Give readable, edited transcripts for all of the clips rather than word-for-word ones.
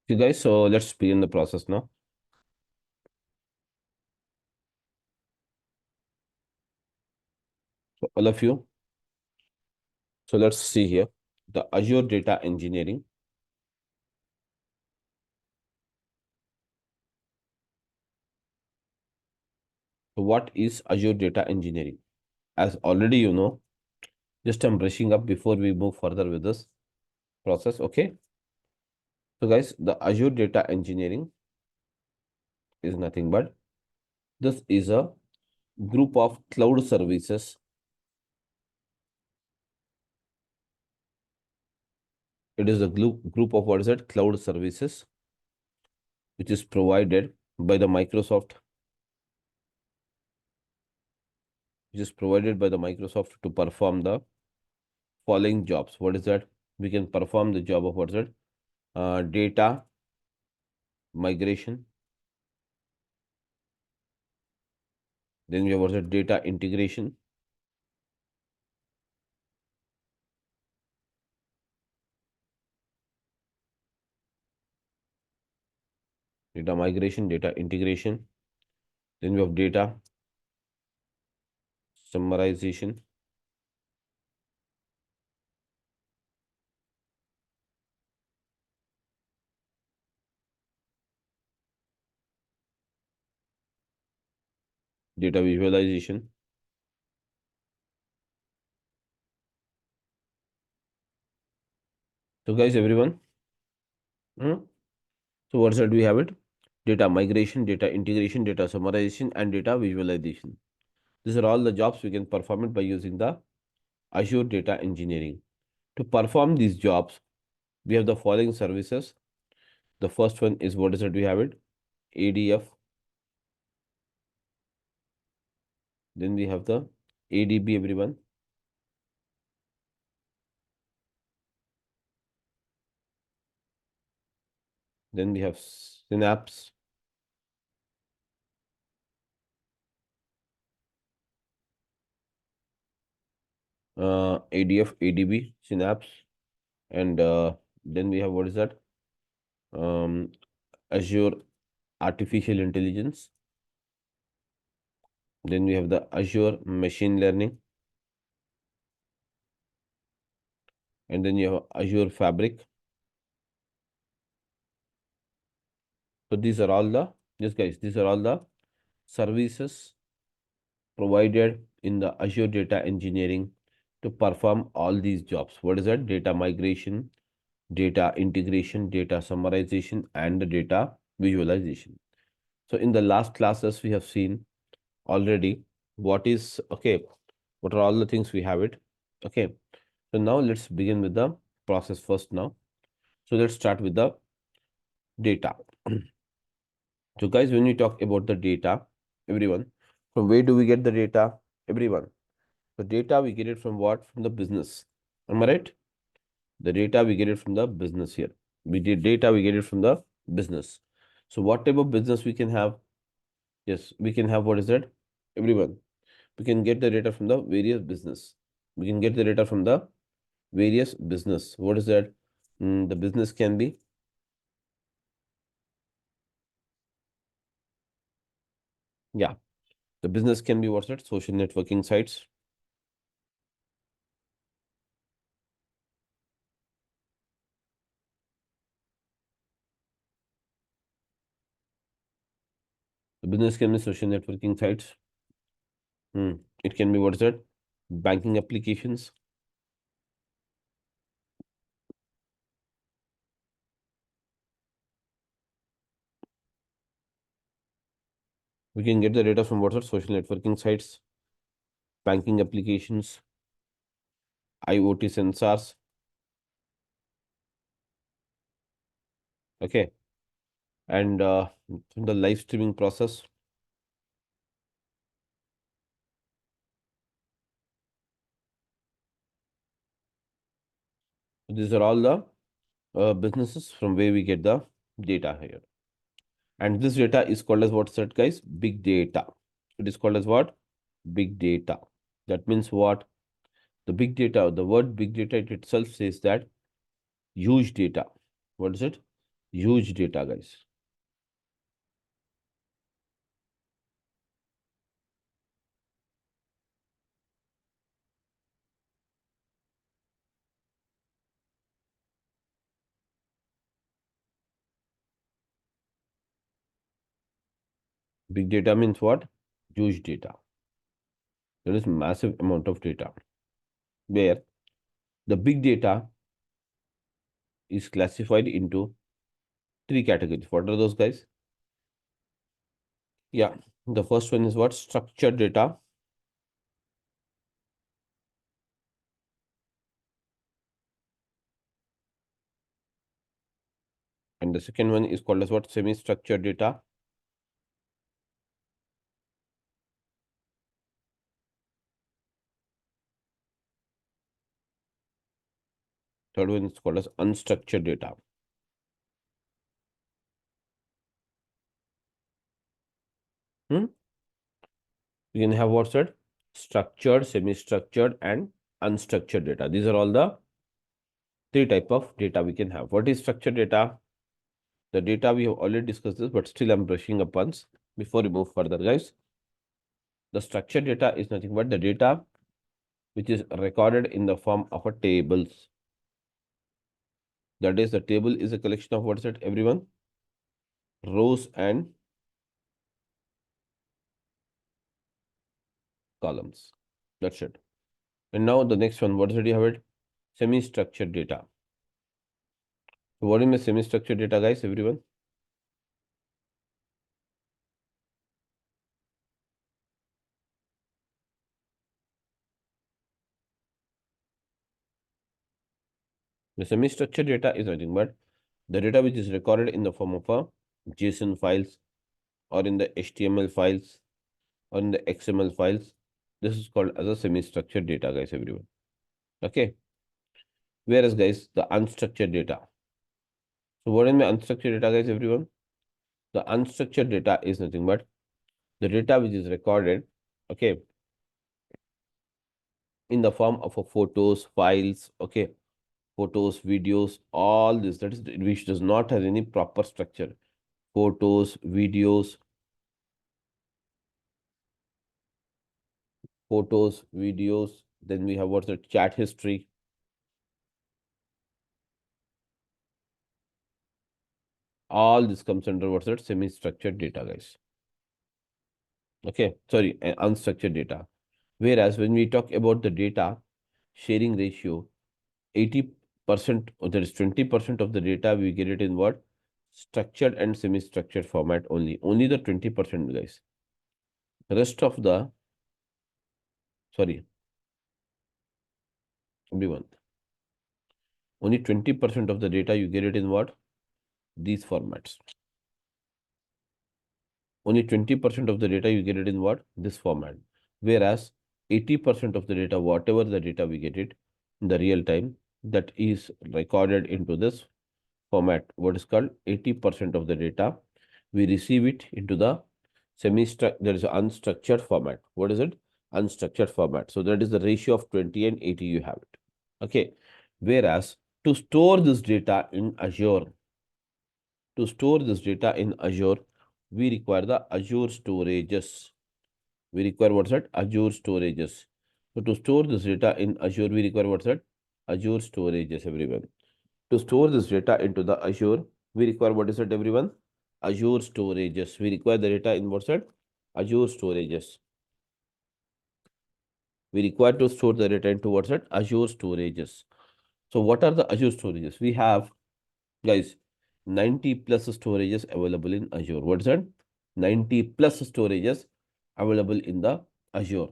Okay, guys, so let's begin the process now. So all of you, so let's see here the Azure Data Engineering. So what is Azure Data Engineering? As already you know, just I'm brushing up before we move further with this process. Okay. So guys, the Azure Data Engineering is nothing but this is a group of cloud services. It is a group of what is it? Cloud services, which is provided by the Microsoft, which is provided by the Microsoft to perform the following jobs. What is that? We can perform the job of what is it? Data migration. Then we have what is it? Data integration. Data migration, data integration. Then we have data summarization. Data visualization. So guys, everyone. So what is that? We have it? Data migration, data integration, data summarization, and data visualization. These are all the jobs we can perform it by using the Azure Data Engineering. To perform these jobs, we have the following services. The first one is what is it? We have it? ADF. Then we have the ADB, everyone. Then we have Synapse. ADF, ADB, Synapse, and then we have what is that? Um, Azure Artificial Intelligence. Then we have the Azure Machine Learning, and then you have Azure Fabric. So these are all the, yes guys, these are all the services provided in the Azure Data Engineering to perform all these jobs. What is that? Data migration, data integration, data summarization, and the data visualization. So in the last classes, we have seen already what is, okay, what are all the things we have it. Okay. So now let's begin with the process first now. So let's start with the data. So guys, when we talk about the data, everyone, from where do we get the data? Everyone. The data we get it from what? From the business. Am I right? The data we get it from the business here. We did data we get it from the business. So what type of business we can have? Yes, we can have what is that? Everyone. We can get the data from the various business. We can get the data from the various business. What is that? The business can be, yeah, the business can be what's that? Social networking sites. The business can be social networking sites. It can be what's that? Banking applications. We can get the data from what's that? Social networking sites, banking applications, IoT sensors. Okay. And from the live streaming process. These are all the businesses from where we get the data here. And this data is called as what's that, guys? Big data. It is called as what? Big data. That means what? The big data, the word big data it itself says that huge data. What is it? Huge data, guys. Big data means what? Huge data. There is massive amount of data where the big data is classified into three categories. What are those, guys? Yeah, the first one is what? Structured data. And the second one is called as what? Semi-structured data. Third one is called as unstructured data. Hmm? We can have what's it? Structured, semi-structured, and unstructured data. These are all the three type of data we can have. What is structured data? The data we have already discussed this, but still I'm brushing up once before we move further, guys. The structured data is nothing but the data which is recorded in the form of a tables. That is, the table is a collection of what's it, everyone? Rows and columns. That's it. And now the next one, what is it you have it? Semi-structured data. So what is semi-structured data, guys, everyone? The semi-structured data is nothing but the data which is recorded in the form of a JSON files or in the HTML files or in the XML files. This is called as a semi-structured data, guys, everyone. Okay. Whereas, guys, the unstructured data. So what is my unstructured data, guys, everyone? The unstructured data is nothing but the data which is recorded, okay, in the form of a photos, files, okay, photos, videos, all this, that is which does not have any proper structure. Photos, videos, then we have what's the chat history. All this comes under what's that semi-structured data, guys. Okay, sorry, unstructured data. Whereas when we talk about the data sharing ratio, 80%, or there is 20% of the data we get it in what? Structured and semi-structured format only. Only the 20%, guys. The rest of the, sorry, everyone. Only 20% of the data you get it in what? These formats. Only 20% of the data you get it in what? This format. Whereas 80% of the data, whatever the data we get it in the real time, that is recorded into this format. What is called 80% of the data, we receive it into the semi-structured, there is an unstructured format. What is it? Unstructured format. So that is the ratio of 20 and 80 you have it. Okay. Whereas to store this data in Azure, we require the Azure storages. We require what's that? Azure storages. So to store this data in Azure, we require what's that? Azure storages, everyone. To store this data into the Azure, we require what is it, everyone? Azure storages. We require the data in what's that? Azure storages. We require to store the data into what's that? Azure storages. So what are the Azure storages? We have, guys, 90 plus storages available in Azure. What's that? 90 plus storages available in the Azure.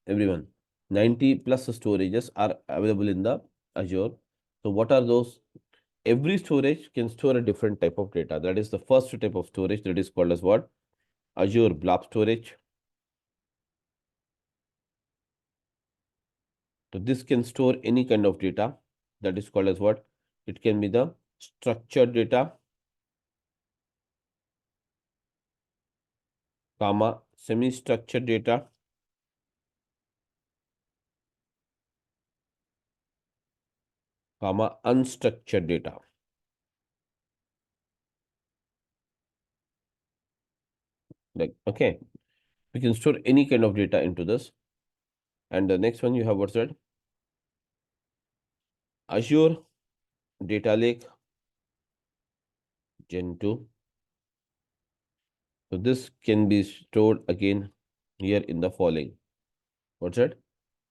Everyone, 90 plus storages are available in the Azure. So what are those? Every storage can store a different type of data. That is the first type of storage, that is called as what? Azure blob storage. So this can store any kind of data. That is called as what? It can be the structured data, comma, semi-structured data, comma, unstructured data. Like, okay, we can store any kind of data into this. And the next one you have what's that? Azure Data Lake Gen 2. So this can be stored again here in the following. What's that?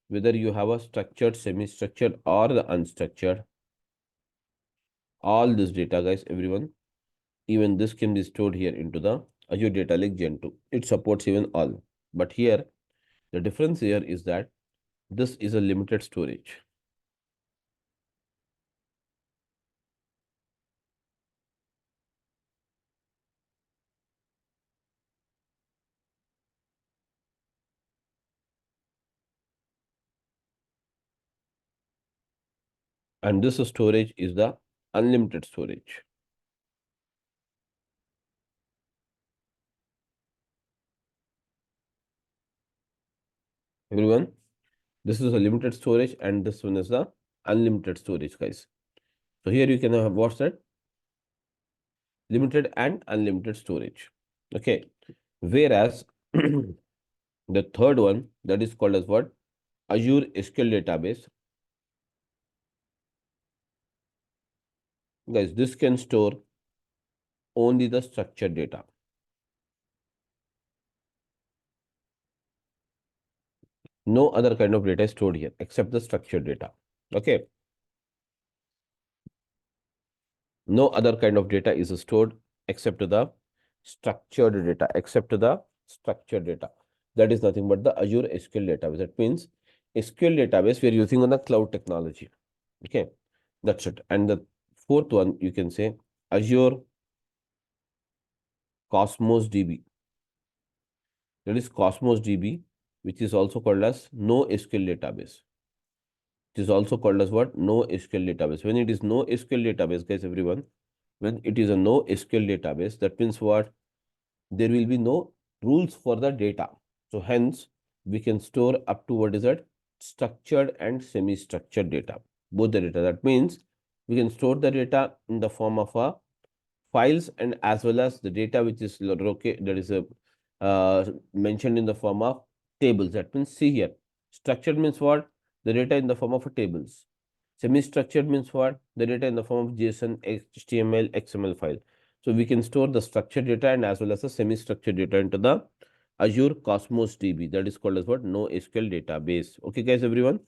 Whether you have a structured, semi-structured or the unstructured, all this data, guys, everyone, even this can be stored here into the Azure Data Lake Gen 2. It supports even all. But here, the difference here is that this is a limited storage. And this storage is the unlimited storage. Everyone, this is a limited storage and this one is the unlimited storage, guys. So here you can have what's that? Limited and unlimited storage. Okay. Whereas the third one that is called as what? Azure SQL database. Guys, this can store only the structured data. No other kind of data is stored here except the structured data. Okay. No other kind of data is stored except the structured data, That is nothing but the Azure SQL database. That means SQL database we are using on the cloud technology. Okay. That's it. And the fourth one, you can say Azure Cosmos DB. That is Cosmos DB, which is also called as NoSQL database. It is also called as what? NoSQL database. When it is NoSQL database, guys, everyone, when it is a NoSQL database, that means what? There will be no rules for the data. So hence, we can store up to what is that? Structured and semi-structured data. Both the data. That means we can store the data in the form of a files and as well as the data which is that is mentioned in the form of tables. That means see here, structured means what? The data in the form of tables. Semi-structured means what? The data in the form of JSON, HTML, XML file. So we can store the structured data and as well as the semi-structured data into the Azure Cosmos DB. That is called as what? NoSQL database. Okay, guys, everyone.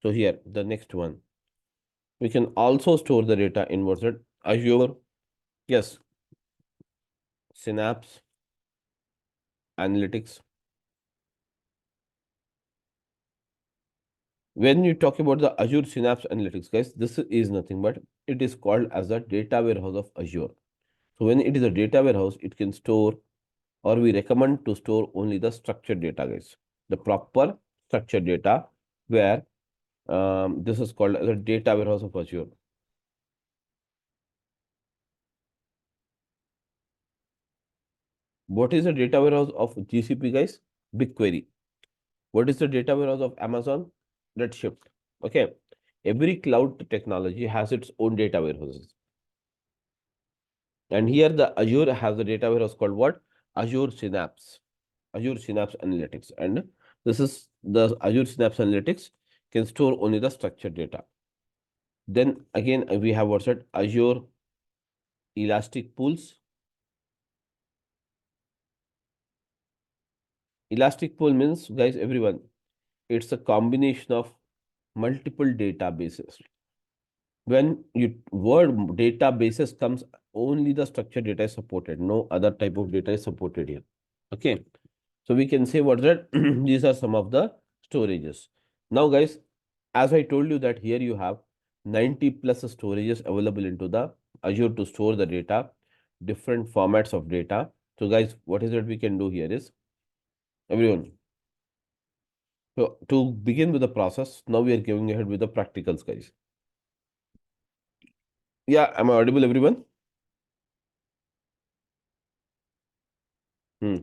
So here, the next one. We can also store the data in what's it? Azure. Yes. Synapse Analytics. When you talk about the Azure Synapse Analytics, guys, this is nothing but it is called as the data warehouse of Azure. So when it is a data warehouse, it can store or we recommend to store only the structured data, guys. The proper structured data where this is called as a data warehouse of Azure. What is the data warehouse of GCP, guys? BigQuery. What is the data warehouse of Amazon? Redshift. Okay. Every cloud technology has its own data warehouses. And here the Azure has a data warehouse called what? Azure Synapse. Azure Synapse Analytics. And this is the Azure Synapse Analytics can store only the structured data. Then again, we have what's it? Azure Elastic Pools. Elastic Pool means, guys, everyone, it's a combination of multiple databases. When you word databases comes, only the structured data is supported. No other type of data is supported here. Okay. So we can say what that these are some of the storages. Now, guys, as I told you that here you have 90 plus storages available into the Azure to store the data, different formats of data. So, guys, what is it we can do here is everyone. So, to begin with the process, now we are going ahead with the practicals, guys. Yeah, am I audible, everyone? Hmm.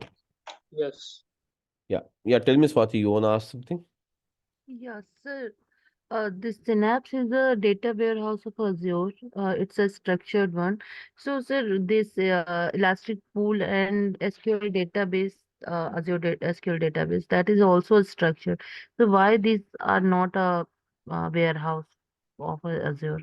Yes. Yeah. Yeah. Tell me, Swati, you want to ask something? Yes, sir. This Synapse is a data warehouse of Azure. It's a structured one. So, sir, this Elastic Pool and SQL database, SQL database, that is also structured. So, why these are not a, warehouse of Azure?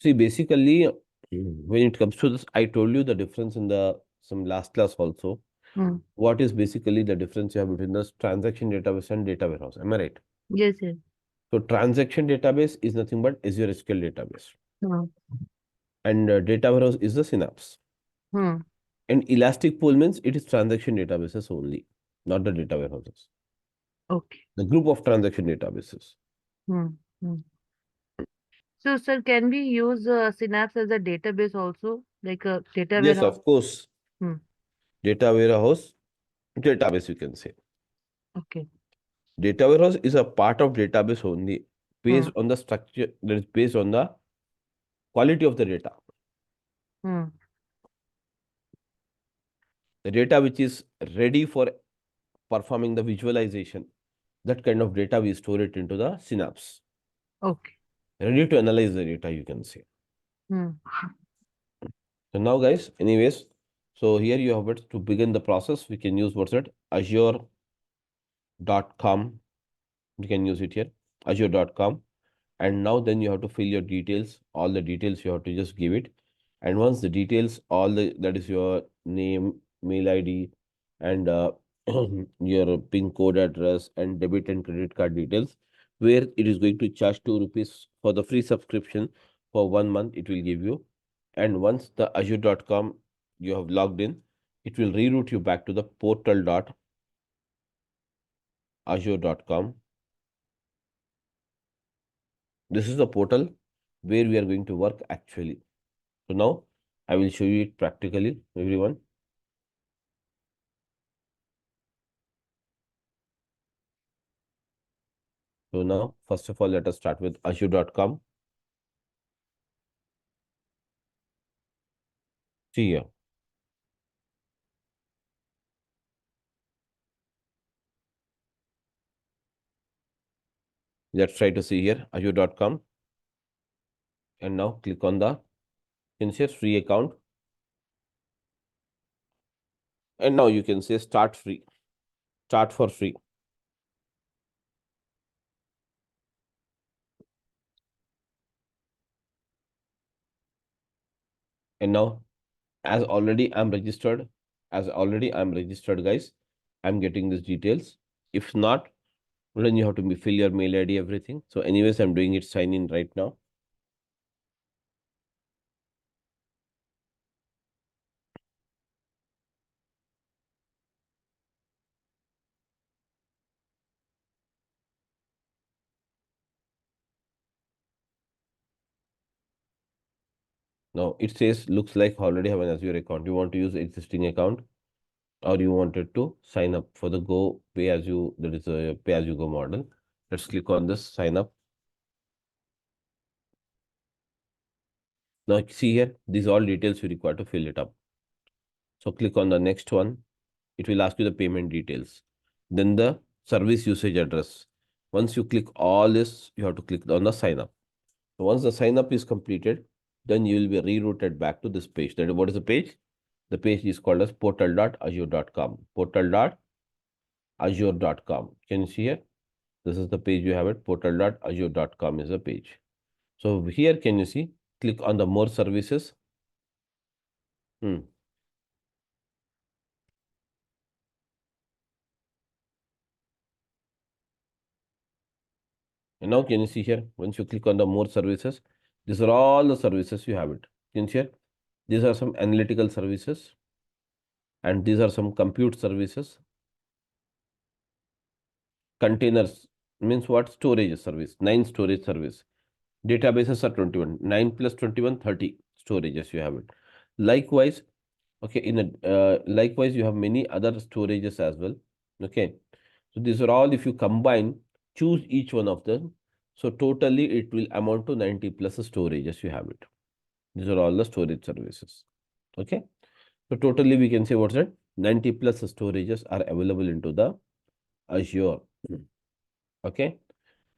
See, basically, when it comes to this, I told you the difference in the some last class also. Hmm. What is basically the difference you have between the transaction database and data warehouse? Am I right? Yes, yes. So transaction database is nothing but Azure SQL database, Hmm. and data warehouse is the Synapse. Hmm. And Elastic Pool means it is transaction databases only, not the data warehouses. Okay. The group of transaction databases. Hmm. Hmm. So, sir, can we use Synapse as a database also, like a data Yes, warehouse? of course. Hmm. Data warehouse, database, you can say. Okay. Data warehouse is a part of database only, Hmm. based on the structure, that is based on the quality of the data. Hmm. The data which is ready for performing the visualization, that kind of data we store it into the Synapse. Okay. Ready to analyze the data, you can say. Hmm. So now, guys, anyways, so here you have it to begin the process. We can use what's it? Azure.com. You can use it here, Azure.com. And now then you have to fill your details, all the details you have to just give it. And once the details, all the that is your name, mail ID, and your PIN code address and debit and credit card details, where it is going to charge 2 rupees for the free subscription for 1 month, it will give you. And once the Azure.com you have logged in, it will reroute you back to the portal.azure.com. This is the portal where we are going to work actually. So now I will show you it practically, everyone. So now, first of all, let us start with Azure.com. See here. Let's try to see here, Azure.com. And now click on the insert free account. And now you can say start free, start for free. And now, as already I'm registered, guys, I'm getting these details. If not, then you have to fill your mail ID, everything. So anyways, I'm doing it sign in right now. Now it says looks like already have an Azure account. You want to use existing account, or you wanted to sign up for the Go pay as you, that is a pay as you go model. Let's click on this sign up. Now see here, these all details you require to fill it up. So click on the next one. It will ask you the payment details. Then the service usage address. Once you click all this, you have to click on the sign up. So once the sign up is completed, then you will be rerouted back to this page. That is, what is the page? The page is called as portal.azure.com. Portal.azure.com. Can you see here? This is the page you have it. Portal.azure.com is the page. So here, can you see? Click on the more services. Hmm. And now can you see here? Once you click on the more services, these are all the services you have it. Can you see here? These are some analytical services, and these are some compute services. Containers means what? Storage service. 9 storage service. Databases are 21. 9 plus 21, 30 storages you have it. Likewise, okay, likewise you have many other storages as well. Okay, so these are all, if you combine, choose each one of them, so totally it will amount to 90 plus storages you have it. These are all the storage services. Okay, so totally we can say what's that, 90 plus storages are available into the Azure. Okay,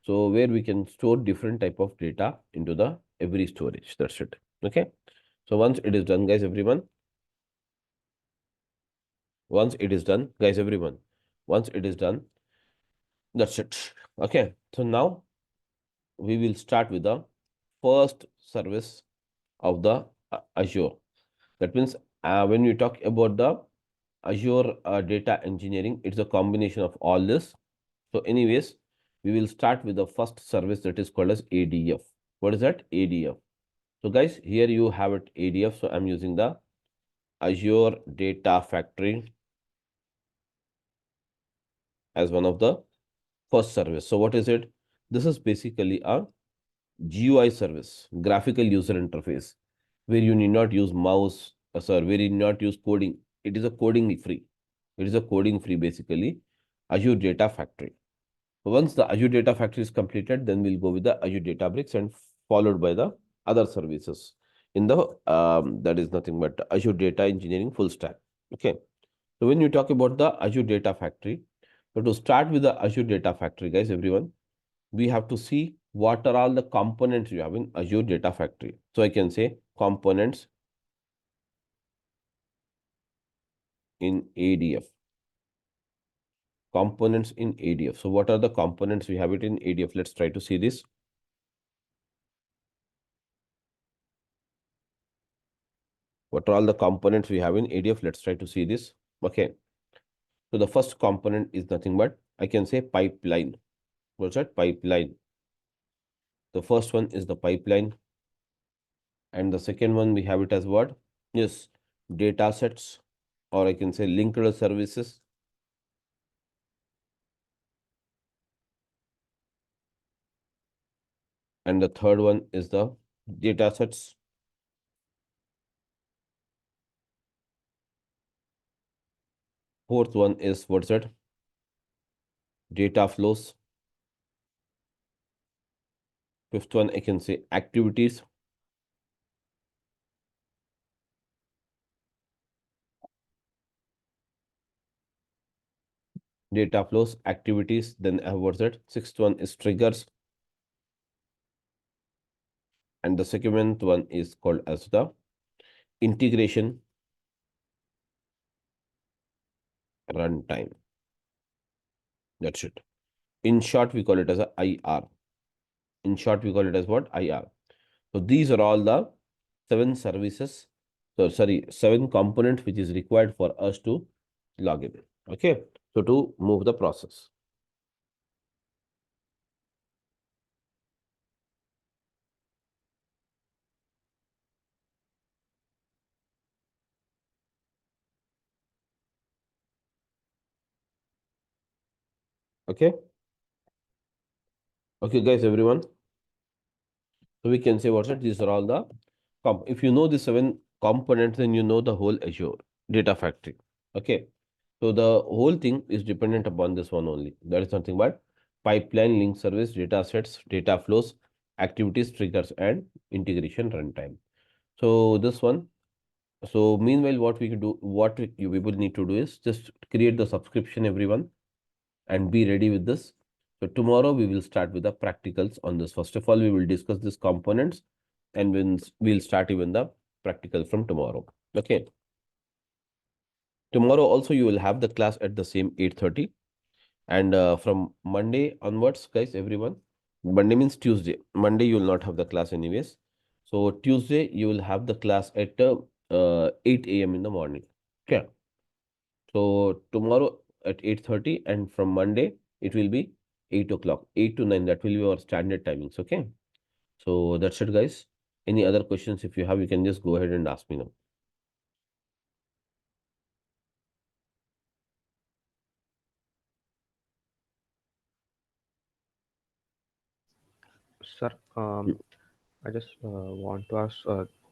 So where we can store different type of data into the every storage. That's it. Okay. So once it is done, guys, everyone, once it is done, guys, everyone, once it is done, that's it. Okay. So now we will start with the first service of the Azure. That means when we talk about the Azure data engineering, it's a combination of all this. So anyways, we will start with the first service that is called as ADF. What is that? ADF. So guys, here you have it ADF. So I'm using the Azure Data Factory as one of the first service. So what is it? This is basically a GUI service, graphical user interface, where you need not use mouse, sorry, where you need not use coding. It is a coding free. It is a coding free basically Azure Data Factory. Once the Azure Data Factory is completed, then we'll go with the Azure Databricks and followed by the other services in the that is nothing but Azure Data Engineering full stack. Okay. So when you talk about the Azure Data Factory, so to start with the Azure Data Factory, guys, everyone, we have to see what are all the components you have in Azure Data Factory. So I can say components in ADF. Components in ADF. So what are the components we have it in ADF? Let's try to see this. What are all the components we have in ADF? Let's try to see this. Okay. So the first component is nothing but I can say pipeline. What's that? Pipeline. The first one is the pipeline. And the second one we have it as what? Yes, data sets, or I can say linked services. And the third one is the data sets. Fourth one is what's that? Data flows. Fifth one, I can say activities. Data flows, activities. Then I have what's that? Sixth one is triggers. And the second one is called as the integration runtime. That's it. In short, we call it as a IR. In short, we call it as what? IR. So these are all the seven services. So sorry, seven components which is required for us to log in. Okay. So to move the process. Okay. Okay, guys, everyone. So we can say what's it? These are all the if you know the seven components, then you know the whole Azure data factory. Okay. So the whole thing is dependent upon this one only. That is nothing but pipeline, link service, data sets, data flows, activities, triggers, and integration runtime. So this one. So meanwhile, what we could do, what you people need to do is just create the subscription, everyone, and be ready with this. So tomorrow we will start with the practicals on this. First of all, we will discuss these components and then we'll start even the practical from tomorrow. Okay. Tomorrow also you will have the class at the same 8:30 and from Monday onwards, guys, everyone, Monday means Tuesday. Monday you will not have the class anyways. So Tuesday you will have the class at 8 a.m. in the morning. Okay. So tomorrow at 8:30 and from Monday it will be 8 o'clock, 8 to 9. That will be our standard timings. Okay. So that's it, guys. Any other questions if you have, you can just go ahead and ask me now. Sir, Mm. I just want to ask,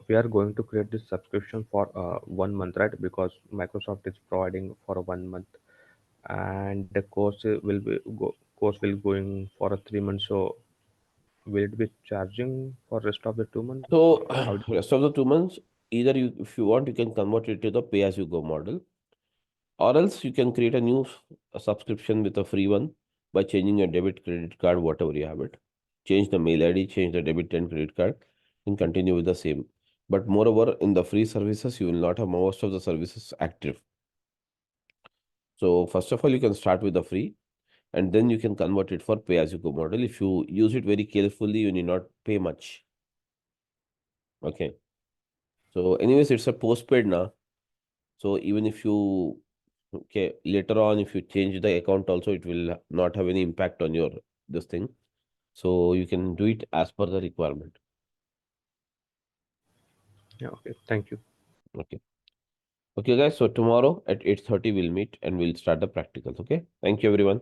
we are going to create this subscription for 1 month, right? Because Microsoft is providing for a 1 month, and the course will going for a 3 months. So will it be charging for rest of the 2 months? So How do rest of the 2 months, either you, if you want, you can convert it to the pay as you go model, or else you can create a new subscription with a free one. by changing your debit, credit card, whatever you have it. Change the mail ID, change the debit and credit card, and continue with the same. But moreover, in the free services, you will not have most of the services active. So first of all, you can start with the free, and then you can convert it for pay-as-you-go model. If you use it very carefully, you need not pay much. Okay. So anyways, it's a postpaid now. So even if you, okay, later on, if you change the account also, it will not have any impact on your this thing. So you can do it as per the requirement. Yeah, okay. Thank you. Okay. Okay, guys. So tomorrow at 8:30 we'll meet and we'll start the practicals. Okay. Thank you, everyone.